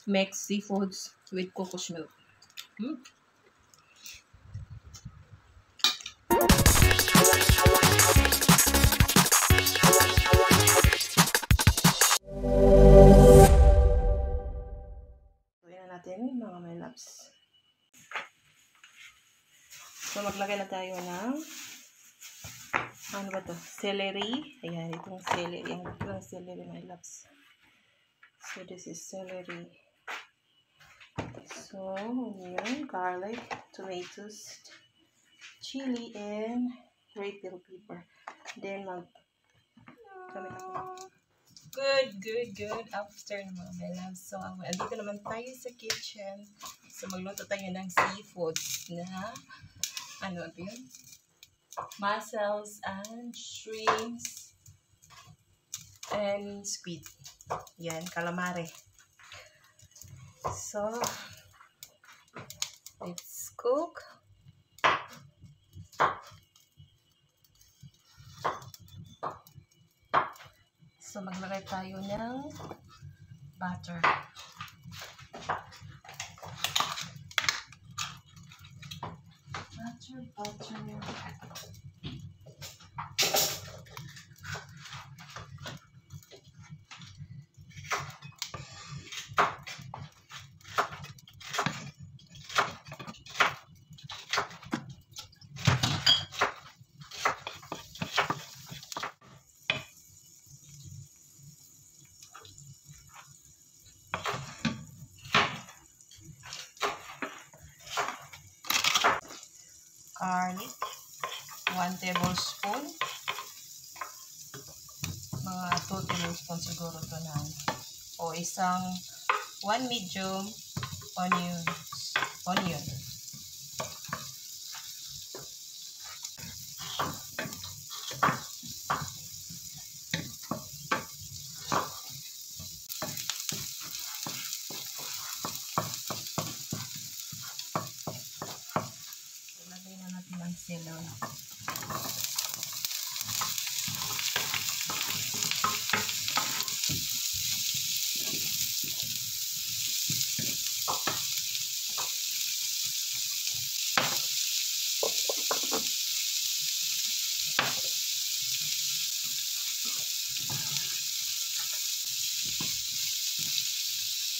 mix seafoods with coconut milk. Gawin na natin mga my loves. So maglagay na tayo ng ano ba to? Celery. Ayan, itong celery. Yung celery my loves. So this is celery. So, onion, garlic, tomatoes, chili, and red bell pepper. Then, gamit ako. Good afternoon mga my loves. So, andito naman tayo sa kitchen. So, magluto tayo ng seafoods na, ano ito yun? Mussels and shrimps and squid. Yan, calamari. So, let's cook. So, maglagay tayo ng butter. Butter. Garlic, 1 tablespoon. Mga 2 tablespoon siguro ito na. O isang 1 medium onion. Lagay na natin ang celery.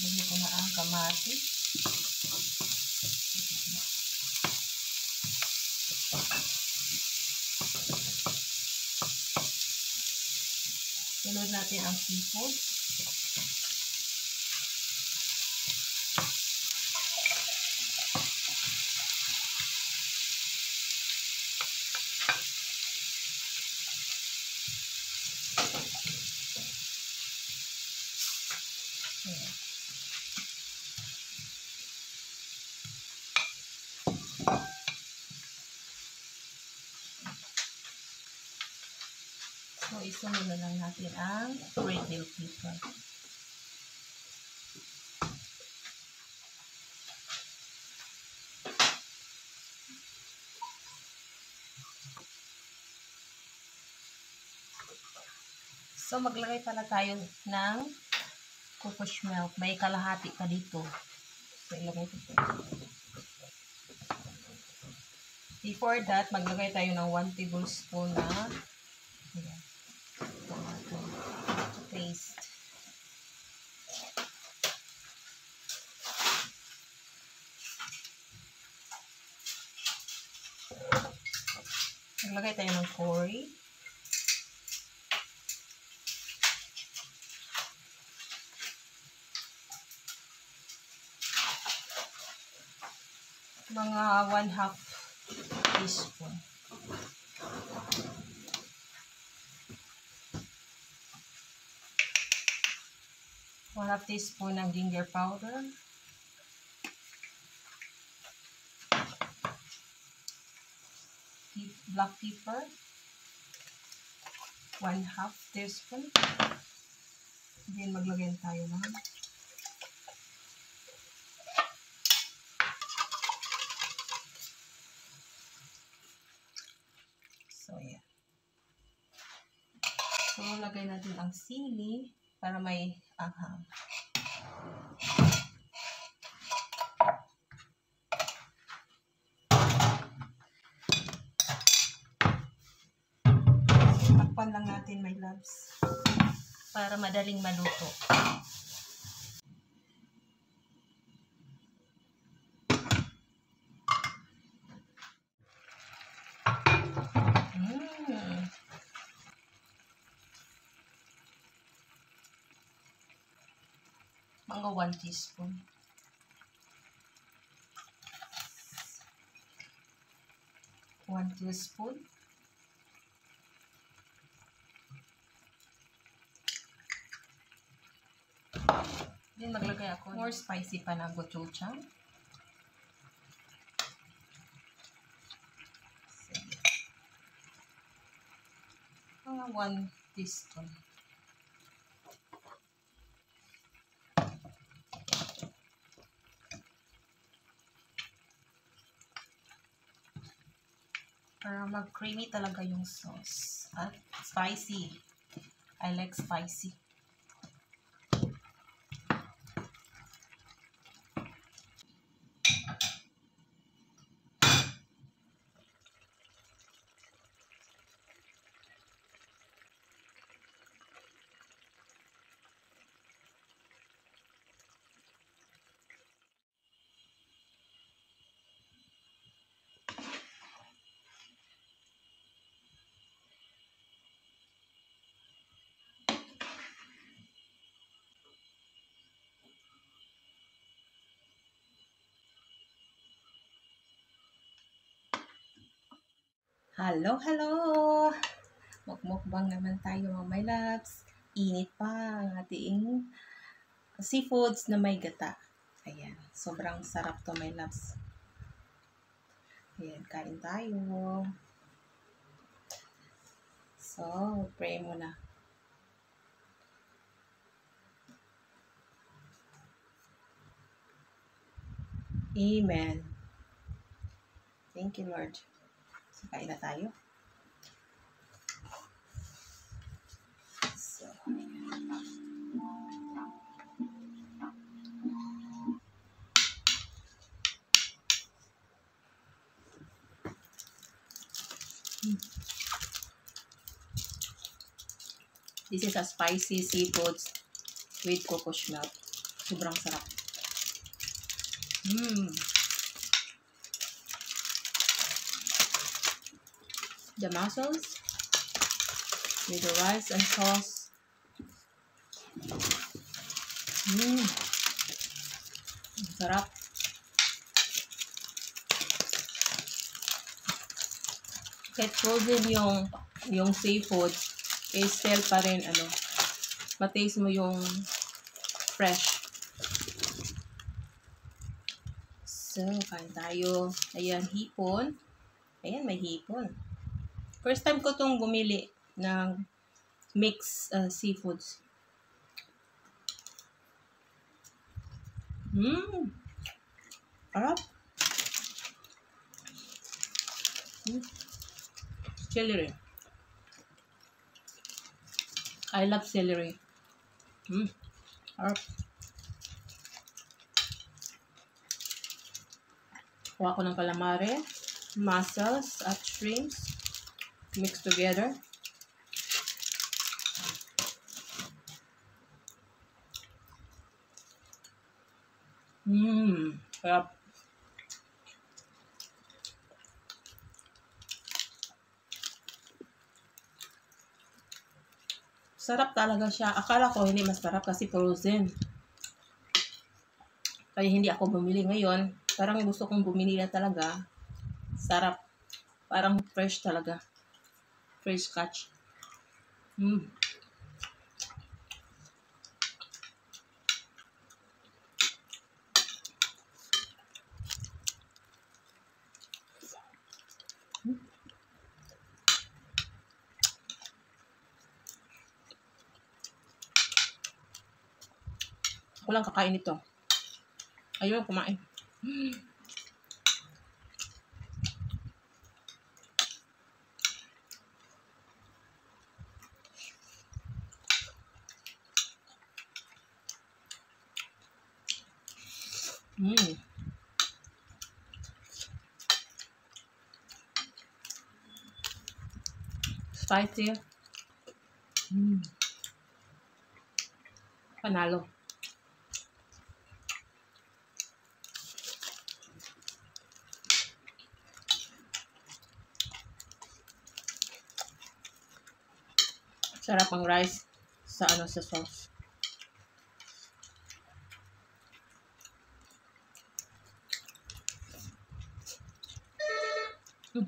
Lagyan ko na ang kamatis. Sunod natin ang seafood. So, isunod na lang natin ang red bell pepper. So, maglagay pala tayo ng coconut milk. May kalahati pa dito. So, ilagay ko ito. Before that, maglagay tayo ng 1 tablespoon na tomato paste. Maglagay tayo ng curry. Mga 1/2 teaspoon. One-half teaspoon ng ginger powder. Black pepper. 1/2 teaspoon. Then maglagay tayo ng so, yeah. So, lagay natin ang sili para may anghang. Takpan lang natin, my loves. Para madaling maluto. Mga 1 teaspoon. One teaspoon. Then maglagay ako more spicy pa na gochujang. Mga 1 teaspoon. Para mag-creamy talaga yung sauce. At spicy. I like spicy. Hello, hello! Mukmukbang naman tayo mga my loves. Init pa ang ating seafoods na may gata. Ayan, sobrang sarap to my loves. Ayan, kain tayo. So, pray muna. Amen. Thank you, Lord. So, kain na tayo. So, this is a spicy seafoods with coconut milk. Sobrang sarap. The mussels with the rice and sauce. Sarap. Kahit frozen yung seafood, still pa rin mataste mo yung fresh. So, kain tayo. Ayan, hipon. Ayan, may hipon. First time ko itong bumili ng mixed seafoods. Sarap. Celery. I love celery. Sarap. Kuha ko ng calamari, mussels at shrimps. Mix together. Sarap. Sarap talaga siya. Akala ko hindi masarap kasi frozen. Kaya hindi ako bumili ngayon. Parang gusto kong bumili na talaga. Sarap. Parang fresh talaga. Fresh catch. Ako lang kakain ito. Ayun, kumain. Spicy. Panalo. Sarap ang rice sa sa sauce.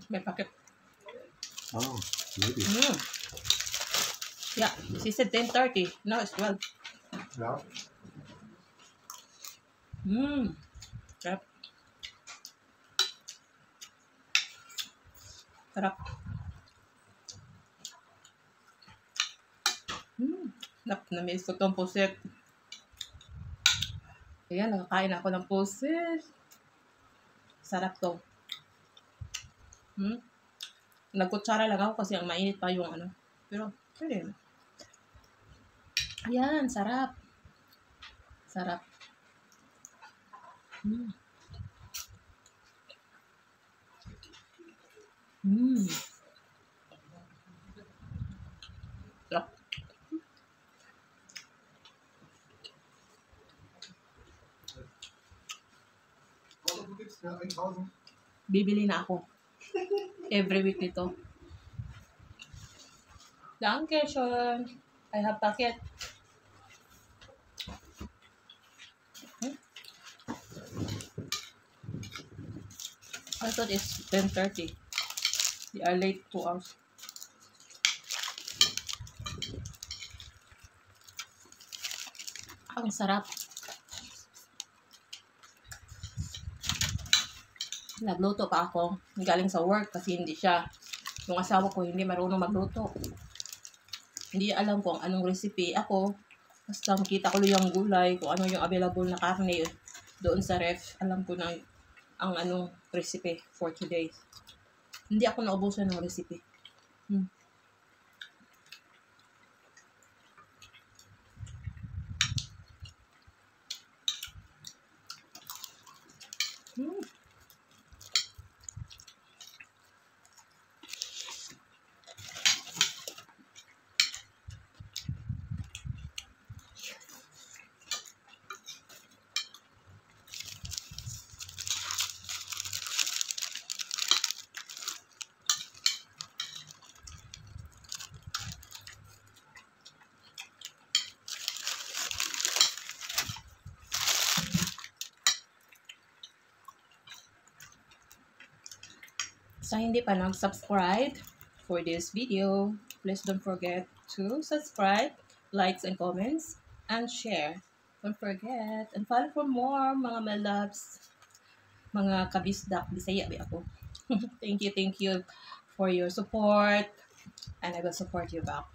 May packet. Oh, maybe. Yeah, she said 10:30. No, it's 12. Yeah. Sarap. Sarap. Na-miss ko tong pusit. Ayan, nakakain ako ng pusit. Sarap to. Nagkutsara lang ako kasi ang mainit pa yung ano. Pero, pwede. Ayan, sarap. Sarap. Sarap. Bibili na ako. Every week nito. Dankeschön. I have packet. I thought it's 10:30. They are late 2 hours. Ang sarap. Nagluto pa ako. Galing sa work kasi hindi siya. Yung asawa ko hindi marunong magluto. Hindi alam kung anong recipe. Ako, basta makita ko yung gulay, kung ano yung available na karne doon sa ref. Alam ko na ang anong recipe for today. Hindi ako naubusan ng recipe. Sa hindi pa nag-subscribe for this video, please don't forget to subscribe, likes and comments, and share. Don't forget, and follow for more mga my loves, mga kabisdak, Bisaya ba ako. Thank you for your support, and I will support you back.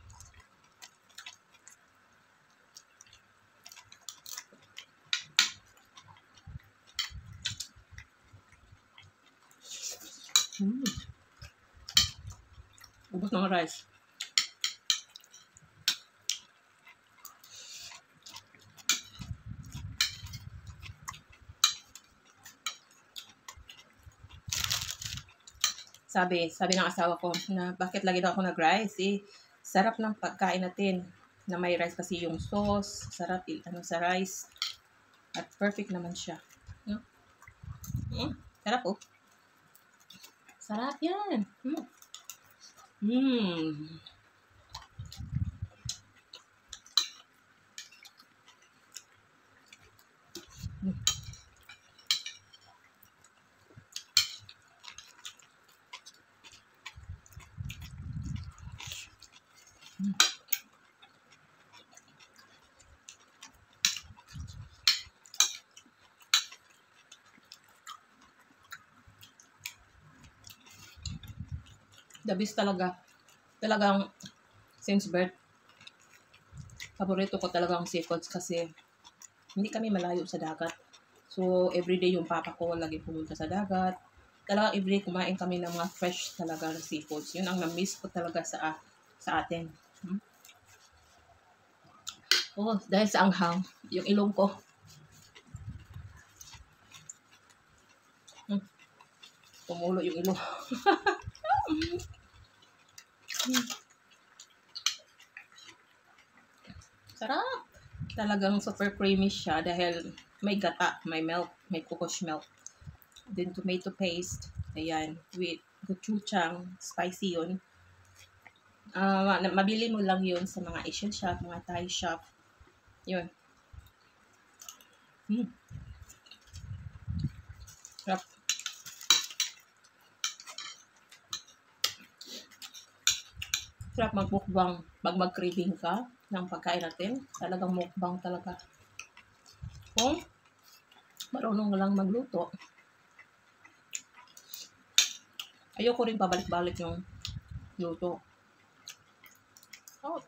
Ubos ng rice. Sabi ng asawa ko na bakit lagi daw ako nag-rice sarap ng pagkain natin na may rice kasi yung sauce, sarap sa rice at perfect naman siya. Sarap oh. Sarap yan. The best talaga. Talagang since birth, paborito ko talaga ang seafoods kasi hindi kami malayo sa dagat. So, everyday yung papa ko lagi pumunta sa dagat. Talagang everyday kumain kami ng mga fresh talaga na seafoods. Yun ang na-miss ko talaga sa atin. Oh, dahil sa anghang, yung ilong ko. Tumulo yung ilong. Sarap! Talagang super creamy siya dahil may gata, may milk, may coconut milk. Then tomato paste. Ayan, with gochujang, spicy yun. Mabili mo lang yun sa mga Asian shop, mga Thai shop. Yun. Sarap. Sarap magmukbang. Pag mag-craving ka ng pagkain natin, talagang mukbang talaga. Kung marunong lang magluto. Ayoko rin pabalik-balik yung luto. Oh.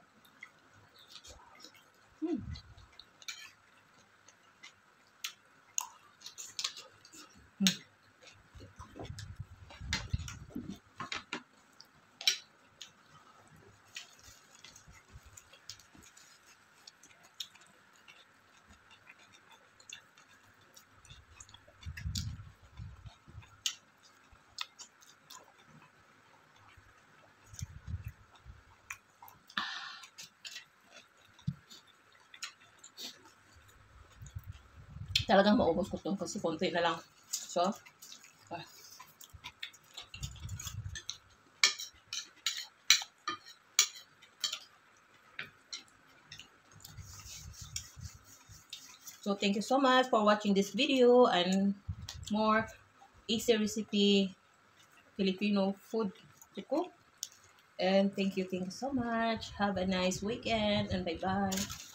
Talagang maubos ko to kasi konti na lang. So, thank you so much for watching this video and more easy recipe Filipino food to cook. And thank you so much. Have a nice weekend and bye-bye.